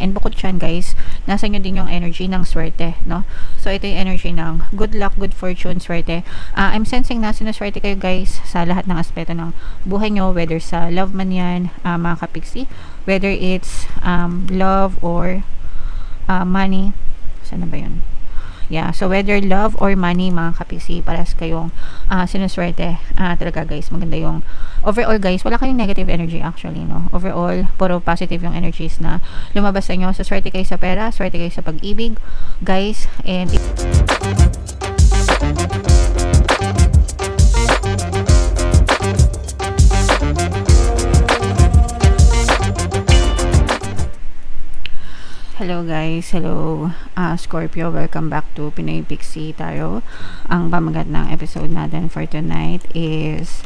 And bukod dyan guys, nasa nyo din yung energy ng swerte, no? So ito yung energy ng good luck, good fortune, swerte. I'm sensing na sinuswerte kayo guys sa lahat ng aspeto ng buhay nyo, whether sa love man yan, mga kapiksi, whether it's love or money. Saan na ba yun? Yeah, so whether love or money, mga kapiksi, paras kayong sinuswerte. Talaga guys, maganda yung overall guys, wala kayong negative energy actually, no? Overall, puro positive yung energies na lumabas sa inyo. So swerte kayo sa pera, swerte kayo sa pag-ibig, guys. And hello guys, hello Scorpio, welcome back to Pinoy Pixie Tarot. Ang pamagat ng episode natin for tonight is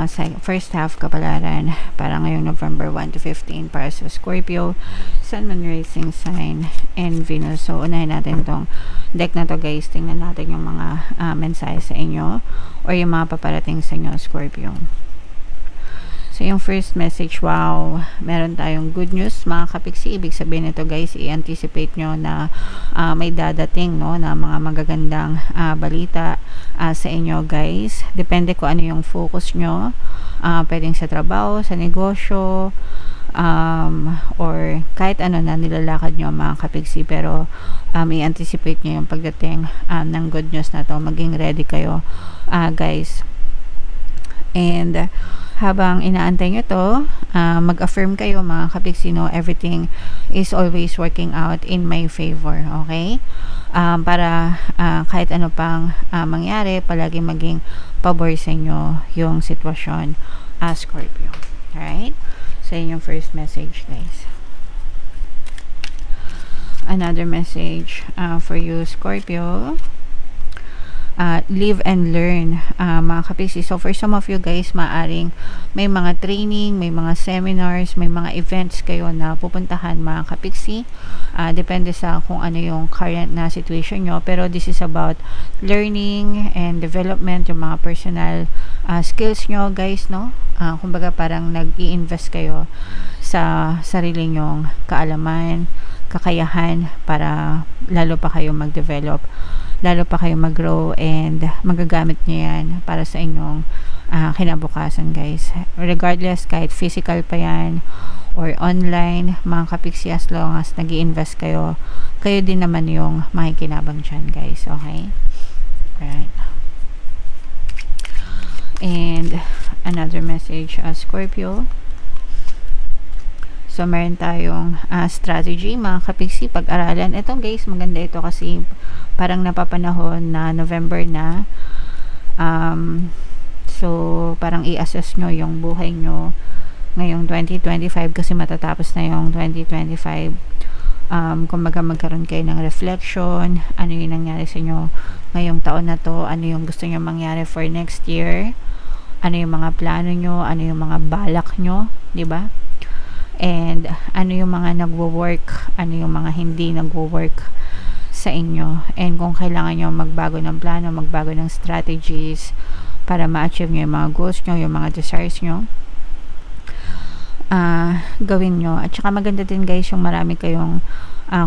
sa first half kapalaran para ngayong November 1 to 15 para sa Scorpio, Sun, Moon, Rising Sign, and Venus. So unahin natin tong deck na to guys, tingnan natin yung mga mensahe sa inyo or yung mga paparating sa inyo, Scorpio. So, yung first message, wow, meron tayong good news, mga kapiksi. Ibig sabihin nito guys, i-anticipate nyo na may dadating, no, na mga magagandang balita sa inyo guys. Depende ko ano yung focus nyo. Pwedeng sa trabaho, sa negosyo, or kahit ano na nilalakad nyo, mga kapiksi. Pero, i-anticipate nyo yung pagdating ng good news na to. Maging ready kayo, guys. And habang inaantay nyo to, mag-affirm kayo, mga kapiksi, no, everything is always working out in my favor, okay? Para kahit ano pang mangyari, palagi maging pabor sa inyo yung sitwasyon, Scorpio. Alright? So, yun yung first message, guys. Another message for you, Scorpio. Live and learn, mga kapiksi. So for some of you guys, maaring may mga training, may mga seminars, may mga events kayo na pupuntahan, mga kapiksi. Depende sa kung ano yung current na situation nyo, pero this is about learning and development, yung mga personal skills nyo guys, no? Kumbaga parang nag-i-invest kayo sa sarili nyong kaalaman, kakayahan para lalo pa kayo mag-develop, lalo pa kayo mag-grow, and magagamit nyo yan para sa inyong kinabukasan guys. Regardless, kahit physical pa yan or online, mga kapiksi, as long as nag-i-invest kayo, kayo din naman yung makikinabang dyan guys, okay? Alright. And another message, Scorpio. So, meron tayong strategy, mga kapiksi, pag-aralan. Ito guys, maganda ito kasi parang napapanahon na November na. So, parang i-assess nyo yung buhay nyo ngayong 2025 kasi matatapos na yung 2025. Kumbaga magkaroon kayo ng reflection, ano yung nangyari sa inyo ngayong taon na to, ano yung gusto nyo mangyari for next year, ano yung mga plano nyo, ano yung mga balak nyo, di ba? And ano yung mga nagwo-work, ano yung mga hindi nagwo-work sa inyo, and kung kailangan nyo magbago ng plano, magbago ng strategies para ma-achieve nyo yung mga goals nyo, yung mga desires nyo, gawin nyo. At saka maganda din guys yung marami kayong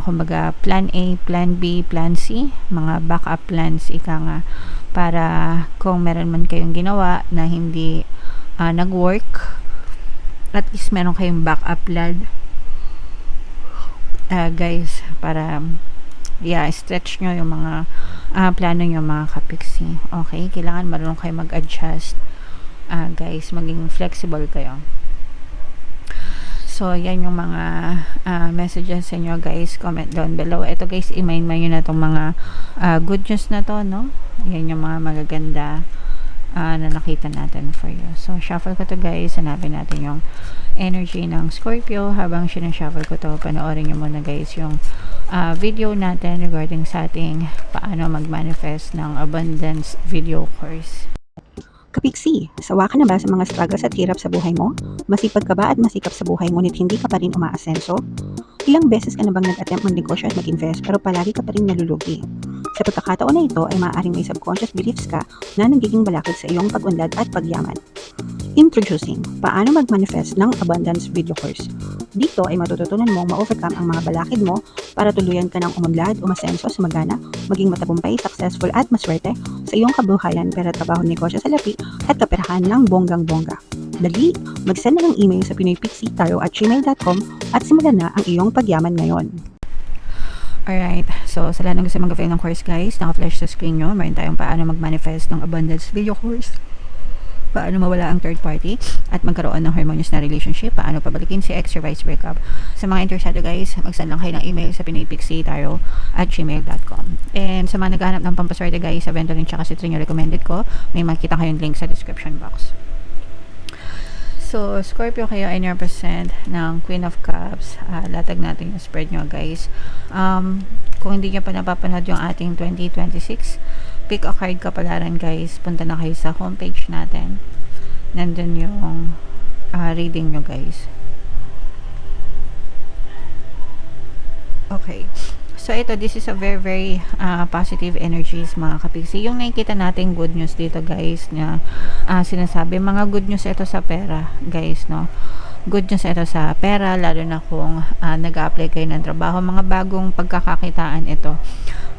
kumbaga plan A, plan B, plan C, mga backup plans, ika nga, para kung meron man kayong ginawa na hindi nag-work, at least meron kayong backup plan, guys, para stretch nyo yung mga plano nyo, mga kapiksi. Okay? Kailangan marunong kayo mag-adjust, guys, maging flexible kayo. So, yan yung mga messages sa inyo guys. Comment down below. Ito guys, i-mind nyo na itong mga good news na to, no? Yan yung mga magaganda na nakita natin for you. So, shuffle ko to guys. Hanapin natin yung energy ng Scorpio. Habang sinashuffle ko to, panoorin nyo muna guys yung video natin regarding sa ating paano mag-manifest ng abundance video course. Kapiksi, sawa ka na ba sa mga struggles at hirap sa buhay mo? Masipag ka ba at masikap sa buhay ngunit hindi ka pa rin umaasenso? Ilang beses ka na bang nag-attempt mag-negosyo at mag-invest pero palagi ka pa rin nalulugi? Sa pagkakataon na ito ay maaaring may subconscious beliefs ka na nagiging balakid sa iyong pag-unlad at pagyaman. Introducing, paano mag-manifest ng abundance video course. Dito ay matututunan mong ma-overcome ang mga balakid mo para tuluyan ka ng umunlad, umasenso, sumagana, maging matagumpay, successful at maswerte sa iyong kabuhayan, pera, trabaho, negosyo, salapi at kaperahan ng bonggang-bongga. Dali, mag-send na ng email sa pinoypixitayo@gmail.com at simulan na ang iyong pagyaman ngayon. Alright, so sa lahat ng gusto mag-avail ng course guys, naka-flash sa screen nyo, meron tayong paano mag-manifest ng abundance video course, paano mawala ang third party at magkaroon ng harmonious na relationship, paano pabalikin si ex or vice breakup. Sa mga interesado guys, mag-send lang kayo ng email sa pinoypixitayo@gmail.com. And sa mga naghahanap ng pampaswerte guys, sa Vendorin tsaka si Trin yung recommended ko, may makita kayong link sa description box. So, Scorpio kayo ay represent ng Queen of Cups. Latag natin yung spread nyo guys. Kung hindi nyo pa napapanood yung ating 2026, pick a card kapalaran guys. Punta na kayo sa homepage natin. Nandun yung reading nyo guys. Okay. So, this is a very positive energies mga kapiksi. Yung nakikita natin good news dito guys na sinasabi, mga good news ito sa pera guys, no? Good news ito sa pera, lalo na kung nag-a-apply kayo ng trabaho, mga bagong pagkakakitaan ito.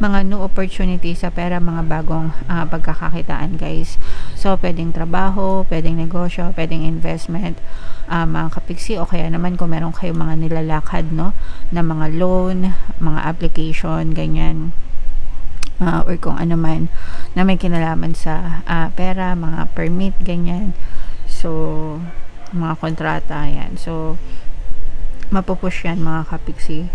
Mga new opportunity sa pera, mga bagong pagkakakitaan guys. So, pwedeng trabaho, pwedeng negosyo, pwedeng investment, mga kapiksi, o kaya naman kung meron kayo mga nilalakad, no, na mga loan, mga application, ganyan, or kung ano man na may kinalaman sa pera, mga permit, ganyan. So, mga kontrata, yan. So, mapupush yan mga kapiksi.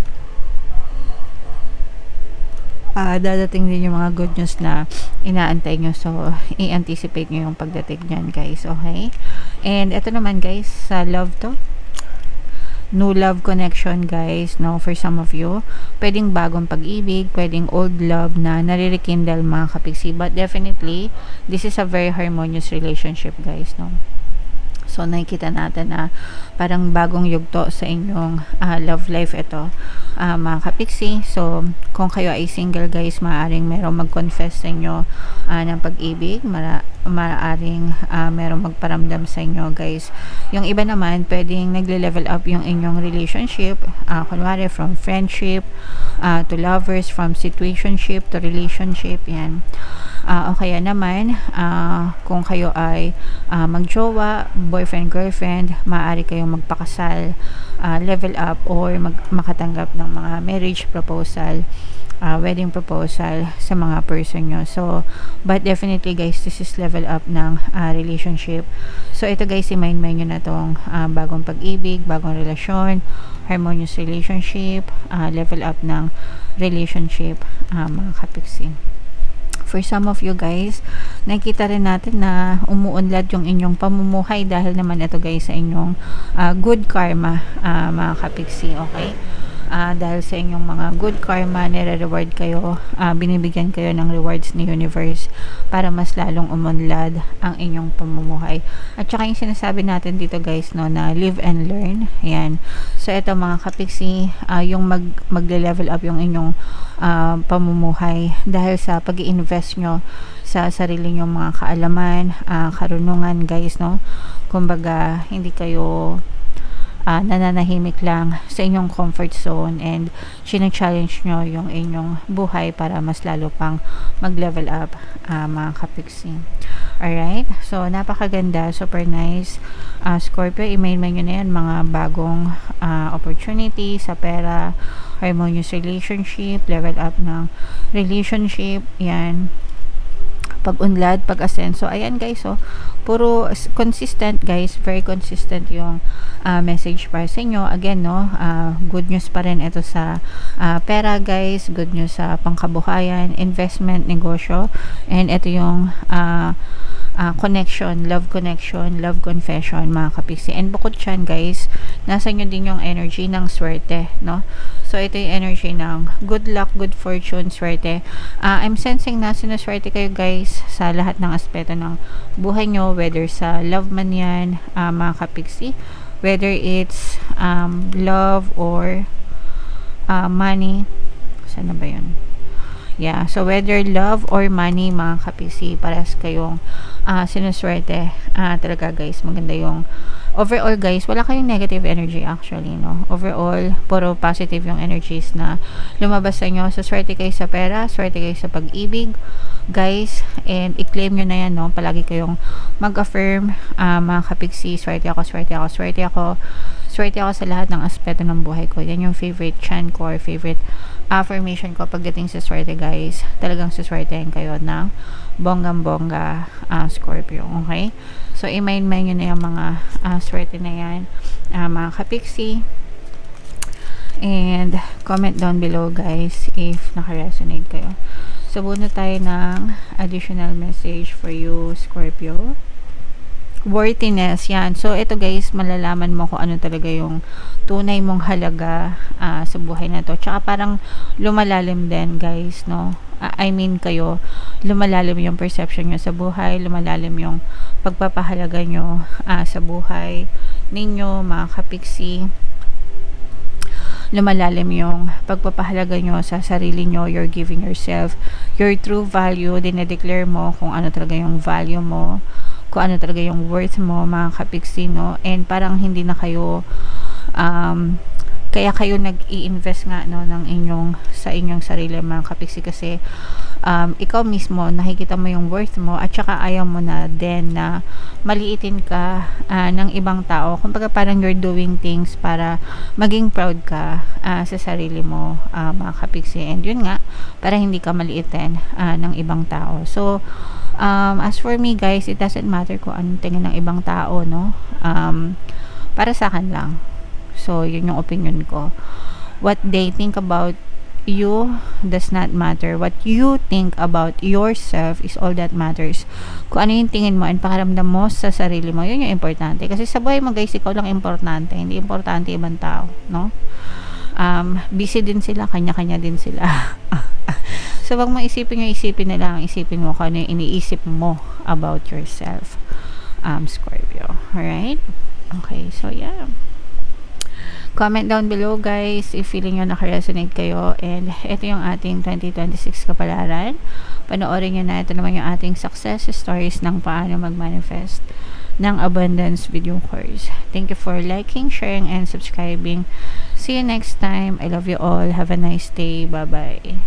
Dadating din yung mga good news na inaantay nyo. So, i-anticipate nyo yung pagdating nyan guys. Okay? And ito naman guys, sa love to. New love connection guys, no, for some of you. Pwedeng bagong pag-ibig, pwedeng old love na nare-rekindle mga kapiksi. But definitely, this is a very harmonious relationship guys, no. So, nakikita natin na parang bagong yugto sa inyong love life ito, mga kapiksi. So, kung kayo ay single guys, maaaring merong mag-confess sa inyo ng pag-ibig, maaaring merong magparamdam sa inyo guys. Yung iba naman, pwedeng nagle-level up yung inyong relationship, kunwari from friendship to lovers, from situationship to relationship, yan. O kaya naman, kung kayo ay magjowa, boyfriend, girlfriend, maaari kayong magpakasal, level up, or makatanggap ng mga marriage proposal, wedding proposal sa mga person nyo. So, but definitely guys, this is level up ng relationship. So, ito guys, i-mind nyo na tong bagong pag-ibig, bagong relasyon, harmonious relationship, level up ng relationship, mga kapiksi. For some of you guys, nakita rin natin na umuunlad yung inyong pamumuhay dahil naman ito guys sa inyong good karma, mga kapiksi, okay? Dahil sa inyong mga good karma, nire-reward kayo, binibigyan kayo ng rewards ni universe para mas lalong umunlad ang inyong pamumuhay. At saka yung sinasabi natin dito guys, no, na live and learn, yan. So ito mga kapiksi, yung magle-level up yung inyong pamumuhay dahil sa pag-i-invest nyo sa sarili nyong mga kaalaman, karunungan guys, no. Kumbaga, hindi kayo nananahimik lang sa inyong comfort zone and challenge nyo yung inyong buhay para mas lalo pang mag-level up, mga kapiksi. Alright? So, napakaganda, super nice. Scorpio, i-mail nyo na yan mga bagong opportunity sa pera, harmonious relationship, level up ng relationship, yan, pag-unlad, pag-asenso. Ayan guys, so puro consistent guys, very consistent yung message para sa inyo. Again, no, good news pa rin ito sa pera guys, good news sa pangkabuhayan, investment, negosyo, and ito yung connection, love confession, mga kapiksi. And bukod dyan guys, nasa nyo din yung energy ng swerte, no? So, ito yung energy ng good luck, good fortune, swerte. I'm sensing na sinuswerte kayo guys sa lahat ng aspeto ng buhay nyo, whether sa love man yan, mga kapiksi, whether it's love or money. Saan na ba yun? Yeah, so whether love or money, mga kapiksi, parehas kayong sinuswerte talaga guys. Maganda yung overall guys, wala kayong negative energy actually, no? Overall, puro positive yung energies na lumabas sa inyo. So, swerte kayo sa pera, swerte kayo sa pag-ibig, guys, and i-claim nyo na yan, no? Palagi kayong mag-affirm, mga kapiksi, swerte ako, swerte ako, swerte ako, swerte ako sa lahat ng aspeto ng buhay ko. Yan yung favorite chant ko or favorite affirmation ko pagdating sa swerte, guys. Talagang suswertehin kayo ng bonggang-bongga, Scorpio, okay? So, i-mind nyo na yung mga swerte na yan, mga kapiksi. And, comment down below, guys, if naka-resonate kayo. So, buno tayo ng additional message for you, Scorpio. Worthiness, yan. So, ito guys, malalaman mo kung ano talaga yung tunay mong halaga sa buhay na to. Tsaka parang lumalalim din, guys, no? I mean kayo, lumalalim yung perception nyo sa buhay, lumalalim yung pagpapahalaga nyo sa buhay ninyo, mga kapiksi. Lumalalim yung pagpapahalaga nyo sa sarili nyo. You're giving yourself your true value. Dinedeclare mo kung ano talaga yung value mo, kung ano talaga yung worth mo, mga kapiksi, no? And parang hindi na kayo kaya kayo nag-i-invest nga, no, sa inyong sarili, mga kapiksi, kasi ikaw mismo nakikita mo yung worth mo at saka ayaw mo na din na maliitin ka ng ibang tao. Kumbaga parang you're doing things para maging proud ka sa sarili mo, mga kapiksi, and yun nga, para hindi ka maliitin ng ibang tao. So as for me, guys, it doesn't matter kung anong tingin ng ibang tao, no? Para sa akin lang. So, yun yung opinion ko. What they think about you does not matter. What you think about yourself is all that matters. Kung ano yung tingin mo and pakiramdam mo sa sarili mo, yun yung importante. Kasi sa buhay mo, guys, ikaw lang importante. Hindi importante ibang tao, no? Busy din sila, kanya-kanya din sila. So, wag mo isipin nila, isipin mo kung ano yung iniisip mo about yourself, Scorpio. Alright? Okay, so yeah. Comment down below, guys, if feeling nyo naka-resonate kayo. And ito yung ating 2026 kapalaran. Panoorin nyo na. Ito naman yung ating success stories ng paano mag-manifest ng abundance video course. Thank you for liking, sharing, and subscribing. See you next time. I love you all. Have a nice day. Bye-bye.